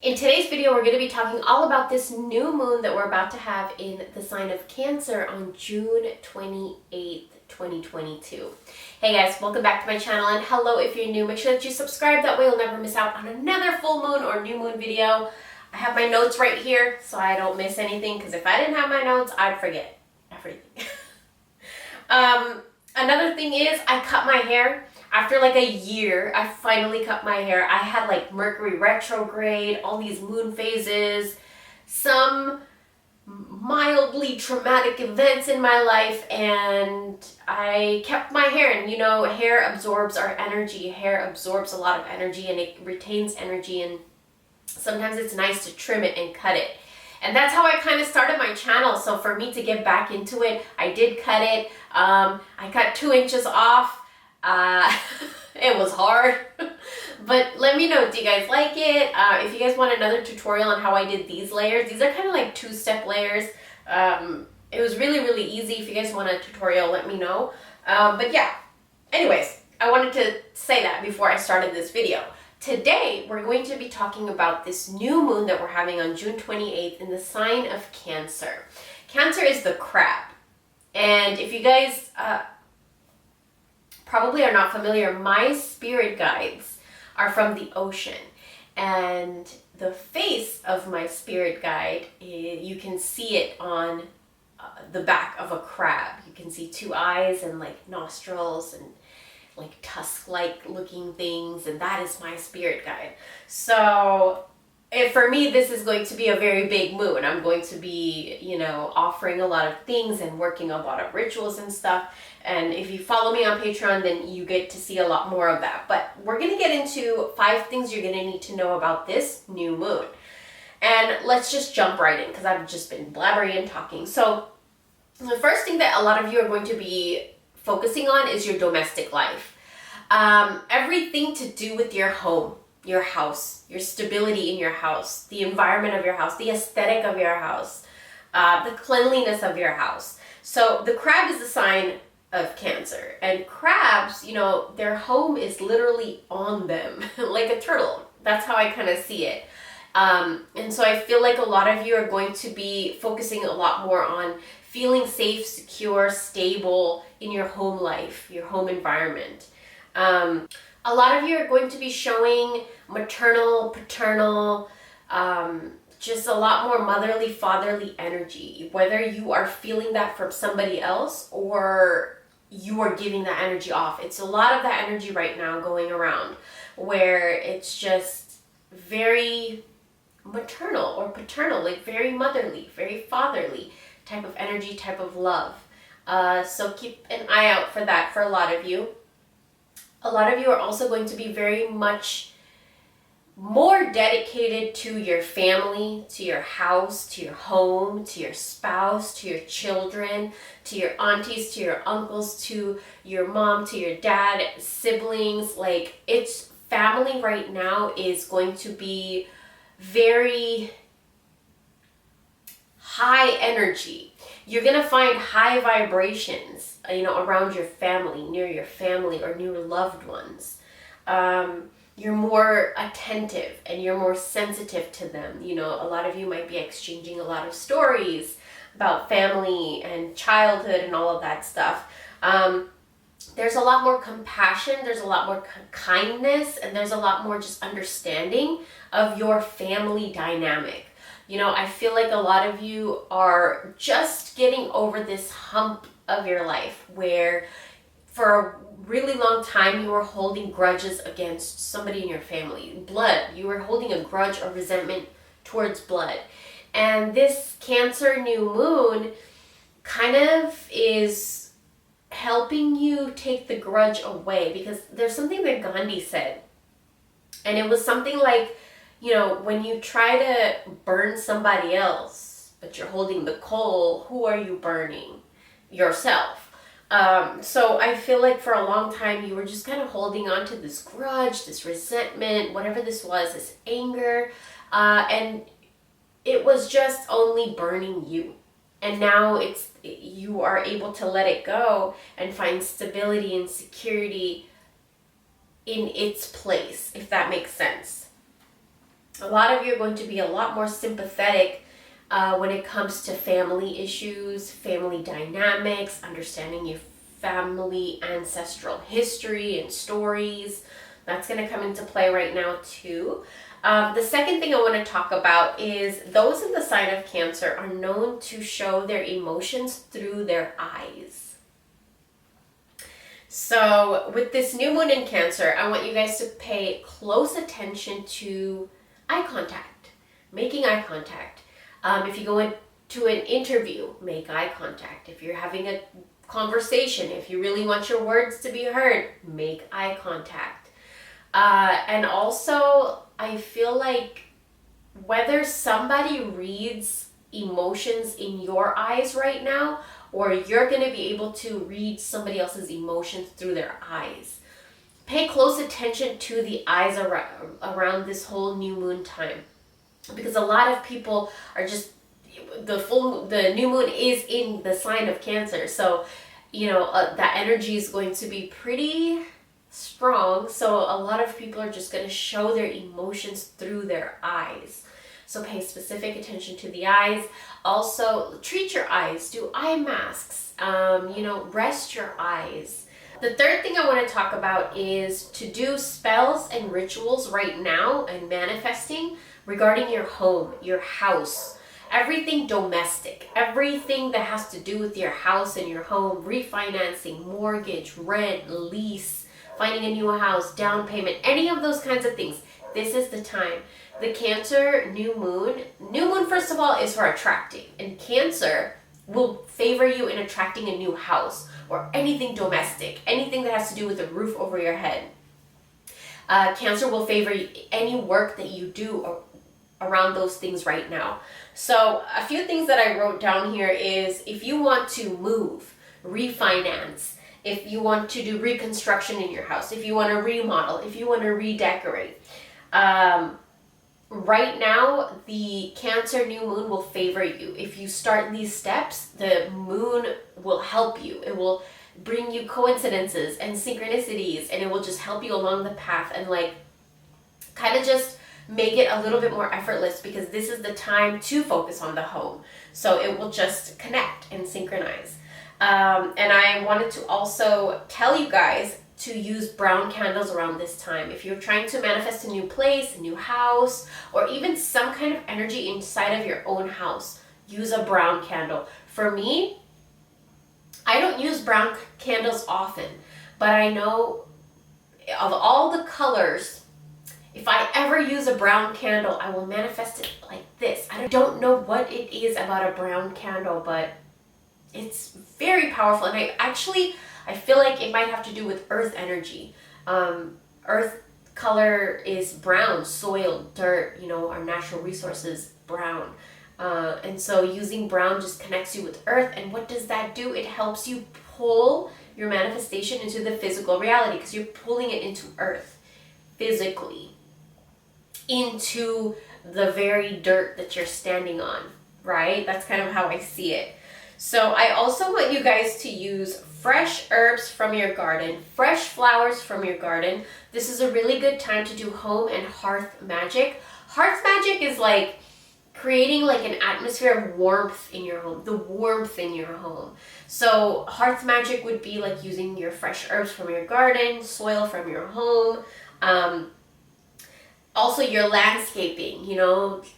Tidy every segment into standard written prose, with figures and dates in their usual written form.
In today's video, we're going to be talking all about this new moon that we're about to have in the sign of Cancer on June 28th, 2022. Hey guys, welcome back to my channel, and hello if you're new. Make sure that you subscribe, that way you'll never miss out on another full moon or new moon video. I have my notes right here so I don't miss anything, because if I didn't have my notes, I'd forget everything. Another thing is I cut my hair. After like a year, I finally cut my hair. I had like Mercury retrograde, all these moon phases, some mildly traumatic events in my life, and I kept my hair. And you know, hair absorbs our energy. Hair absorbs a lot of energy and it retains energy, and sometimes it's nice to trim it and cut it. And that's how I kind of started my channel. So for me to get back into it, I did cut it. I cut 2 inches off. It was hard, but let me know, do you guys like it? If you guys want another tutorial on how I did these layers, these are kind of like 2-step layers. It was really easy. If you guys want a tutorial, let me know. But yeah, anyways, I wanted to say that before I started this video. Today, we're going to be talking about this new moon that we're having on June 28th in the sign of Cancer. Cancer is the crab. And if you guys probably are not familiar, my spirit guides are from the ocean. And the face of my spirit guide, you can see it on the back of a crab. You can see 2 eyes and like nostrils and like tusk-like looking things, and that is my spirit guide. So for me, this is going to be a very big moon. I'm going to be, you know, offering a lot of things and working a lot of rituals and stuff. And if you follow me on Patreon, then you get to see a lot more of that. But we're going to get into 5 things you're going to need to know about this new moon. And let's just jump right in, because I've just been blabbering and talking. So the first thing that a lot of you are going to be focusing on is your domestic life. Everything to do with your home, your house, your stability in your house, the environment of your house, the aesthetic of your house, the cleanliness of your house. So the crab is a sign of Cancer, and crabs, you know, their home is literally on them like a turtle. That's how I kind of see it. And so I feel like a lot of you are going to be focusing a lot more on feeling safe, secure, stable in your home life, your home environment. A lot of you are going to be showing maternal, paternal, just a lot more motherly, fatherly energy, whether you are feeling that from somebody else or you are giving that energy off. It's a lot of that energy right now going around where it's just very maternal or paternal, like very motherly, very fatherly type of energy, type of love. So keep an eye out for that for a lot of you. A lot of you are also going to be very much more dedicated to your family, to your house, to your home, to your spouse, to your children, to your aunties, to your uncles, to your mom, to your dad, siblings. Like, it's family right now is going to be very high energy. You're going to find high vibrations, you know, around your family, near your family or near loved ones. You're more attentive and you're more sensitive to them. You know, a lot of you might be exchanging a lot of stories about family and childhood and all of that stuff. There's a lot more compassion, there's a lot more kindness, and there's a lot more just understanding of your family dynamic. You know, I feel like a lot of you are just getting over this hump of your life where for a really long time you were holding grudges against somebody in your family. Blood. You were holding a grudge or resentment towards blood. And this Cancer new moon kind of is helping you take the grudge away, because there's something that Gandhi said. And it was something like, you know, when you try to burn somebody else, but you're holding the coal, who are you burning? Yourself. So I feel like for a long time you were just kind of holding on to this grudge, this resentment, whatever this was, this anger, and it was just only burning you. And now you are able to let it go and find stability and security in its place, if that makes sense. A lot of you are going to be a lot more sympathetic when it comes to family issues, family dynamics, understanding your family ancestral history and stories. That's going to come into play right now too. The second thing I want to talk about is those in the sign of Cancer are known to show their emotions through their eyes. So with this new moon in Cancer, I want you guys to pay close attention to eye contact, making eye contact. If you go into an interview, make eye contact. If you're having a conversation, if you really want your words to be heard, make eye contact. And also, I feel like whether somebody reads emotions in your eyes right now, or you're going to be able to read somebody else's emotions through their eyes, pay close attention to the eyes around this whole new moon time. Because a lot of people are just, the new moon is in the sign of Cancer. So, that energy is going to be pretty strong. So a lot of people are just going to show their emotions through their eyes. So pay specific attention to the eyes. Also, treat your eyes. Do eye masks. Rest your eyes. The third thing I want to talk about is to do spells and rituals right now and manifesting regarding your home, your house, everything domestic, everything that has to do with your house and your home, refinancing, mortgage, rent, lease, finding a new house, down payment, any of those kinds of things. This is the time. The Cancer new moon, first of all, is for attracting, and Cancer will favor you in attracting a new house or anything domestic, anything that has to do with a roof over your head. Cancer will favor any work that you do around those things right now. So a few things that I wrote down here is if you want to move, refinance, if you want to do reconstruction in your house, if you want to remodel, if you want to redecorate. Right now, the Cancer new moon will favor you. If you start these steps, the moon will help you. It will bring you coincidences and synchronicities, and it will just help you along the path and kind of just make it a little bit more effortless, because this is the time to focus on the home. So it will just connect and synchronize. And I wanted to also tell you guys to use brown candles around this time. If you're trying to manifest a new place, a new house, or even some kind of energy inside of your own house, use a brown candle. For me, I don't use brown candles often, but I know of all the colors, if I ever use a brown candle, I will manifest it like this. I don't know what it is about a brown candle, but it's very powerful. And I feel like it might have to do with earth energy. Earth color is brown, soil, dirt, our natural resources, brown. And so using brown just connects you with earth. And what does that do? It helps you pull your manifestation into the physical reality, because you're pulling it into earth physically, into the very dirt that you're standing on, right? That's kind of how I see it. So I also want you guys to use fresh herbs from your garden, fresh flowers from your garden. This is a really good time to do home and hearth magic. Hearth magic is like creating an atmosphere of warmth in your home, the warmth in your home. So hearth magic would be like using your fresh herbs from your garden, soil from your home, also your landscaping,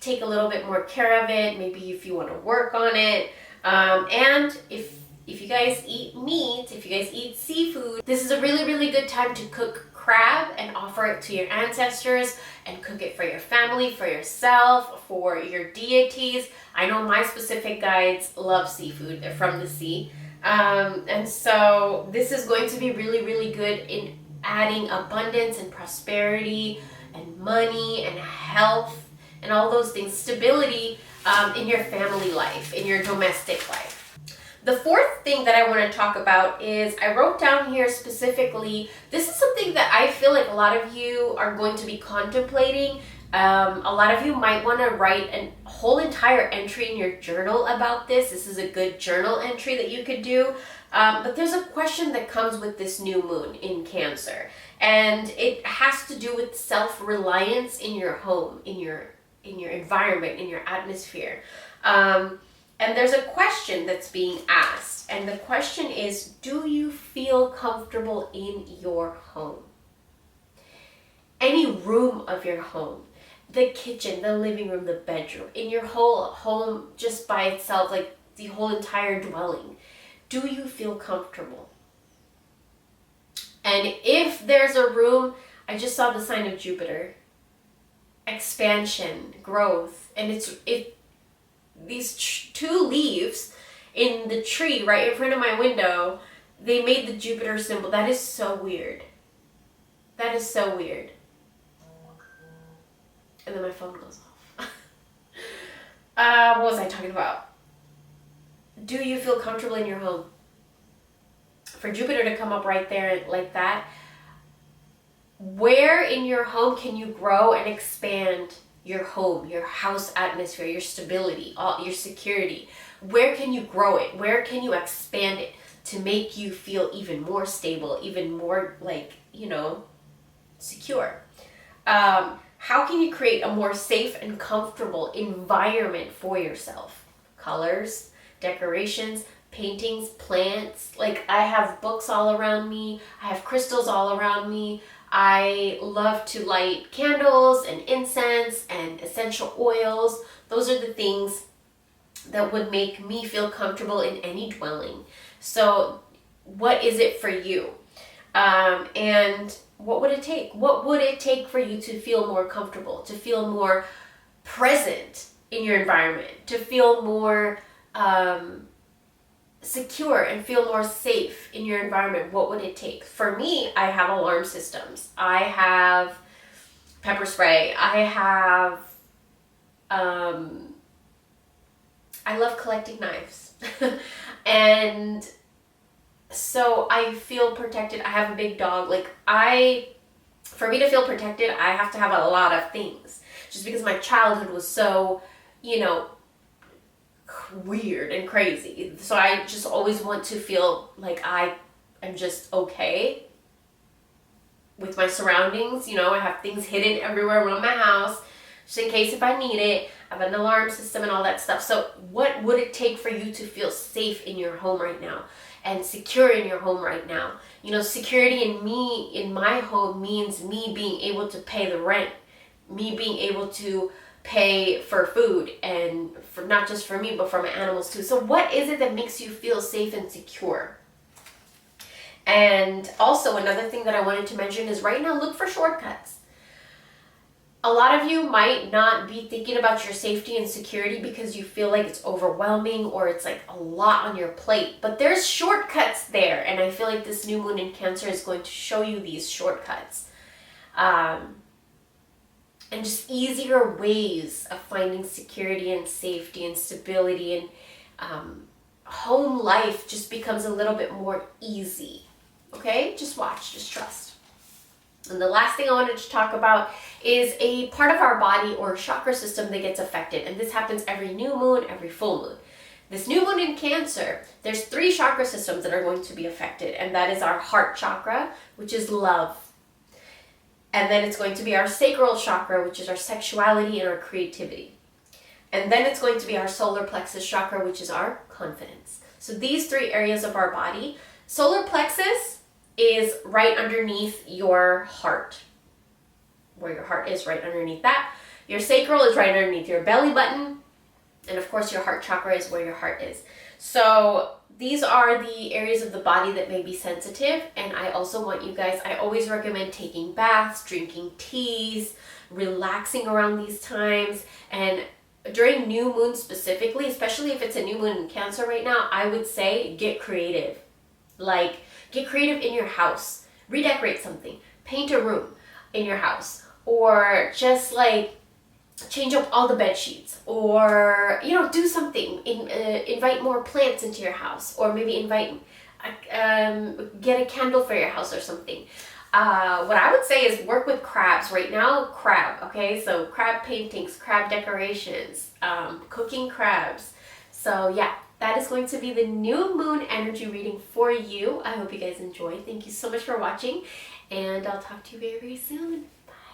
take a little bit more care of it, maybe if you want to work on it. And if you guys eat meat, if you guys eat seafood, this is a really, really good time to cook crab and offer it to your ancestors, and cook it for your family, for yourself, for your deities. I know my specific guides love seafood. They're from the sea. And so this is going to be really, really good in adding abundance and prosperity and money and health and all those things, stability in your family life, in your domestic life. The fourth thing that I want to talk about is, I wrote down here specifically, this is something that I feel like a lot of you are going to be contemplating. A lot of you might want to write a whole entire entry in your journal about this. This is a good journal entry that you could do. But there's a question that comes with this new moon in Cancer. And it has to do with self-reliance in your home, in your environment, in your atmosphere. And there's a question that's being asked, and the question is, do you feel comfortable in your home? Any room of your home, the kitchen, the living room, the bedroom, in your whole home just by itself, like the whole entire dwelling, do you feel comfortable? And if there's a room, I just saw the sign of Jupiter, expansion, growth, and these two leaves in the tree right in front of my window, they made the Jupiter symbol. That is so weird. That is so weird. And then my phone goes off. What was I talking about? Do you feel comfortable in your home? For Jupiter to come up right there like that, where in your home can you grow and expand your home, your house atmosphere, your stability, your security? Where can you grow it? Where can you expand it to make you feel even more stable, even more secure? How can you create a more safe and comfortable environment for yourself? Colors, decorations, paintings, plants. Like, I have books all around me. I have crystals all around me. I love to light candles and incense and essential oils. Those are the things that would make me feel comfortable in any dwelling. So what is it for you? And what would it take? What would it take for you to feel more comfortable, to feel more present in your environment, to feel more secure and feel more safe in your environment? What would it take? For me, I have alarm systems. I have pepper spray. I have, I love collecting knives. And so I feel protected. I have a big dog. For me to feel protected, I have to have a lot of things. Just because my childhood was so, weird and crazy. So I just always want to feel like I am just okay with my surroundings. I have things hidden everywhere around my house, just in case if I need it. I have an alarm system and all that stuff. So what would it take for you to feel safe in your home right now and secure in your home right now? Security in my home means me being able to pay the rent, me being able to pay for food, and for not just for me, but for my animals too. So what is it that makes you feel safe and secure? And also another thing that I wanted to mention is right now, look for shortcuts. A lot of you might not be thinking about your safety and security because you feel like it's overwhelming or it's like a lot on your plate, but there's shortcuts there. And I feel like this new moon in Cancer is going to show you these shortcuts. And just easier ways of finding security and safety and stability, and home life just becomes a little bit more easy. Okay? Just watch, just trust. And the last thing I wanted to talk about is a part of our body or chakra system that gets affected. And this happens every new moon, every full moon. This new moon in Cancer, there's 3 chakra systems that are going to be affected. And that is our heart chakra, which is love. And then it's going to be our sacral chakra, which is our sexuality and our creativity. And then it's going to be our solar plexus chakra, which is our confidence. So these 3 areas of our body. Solar plexus is right underneath your heart. Where your heart is, right underneath that. Your sacral is right underneath your belly button. And of course your heart chakra is where your heart is. So these are the areas of the body that may be sensitive. And I also want you guys, I always recommend taking baths, drinking teas, relaxing around these times. And during new moon specifically, especially if it's a new moon in Cancer right now, I would say get creative. Get creative in your house. Redecorate something. Paint a room in your house. Or just change up all the bed sheets, or do something. Invite more plants into your house, or maybe get a candle for your house or something. What I would say is work with crabs right now. Crab, okay, so crab paintings, crab decorations, cooking crabs. So yeah, that is going to be the new moon energy reading for you. I hope you guys enjoy. Thank you so much for watching. And I'll talk to you very, very soon.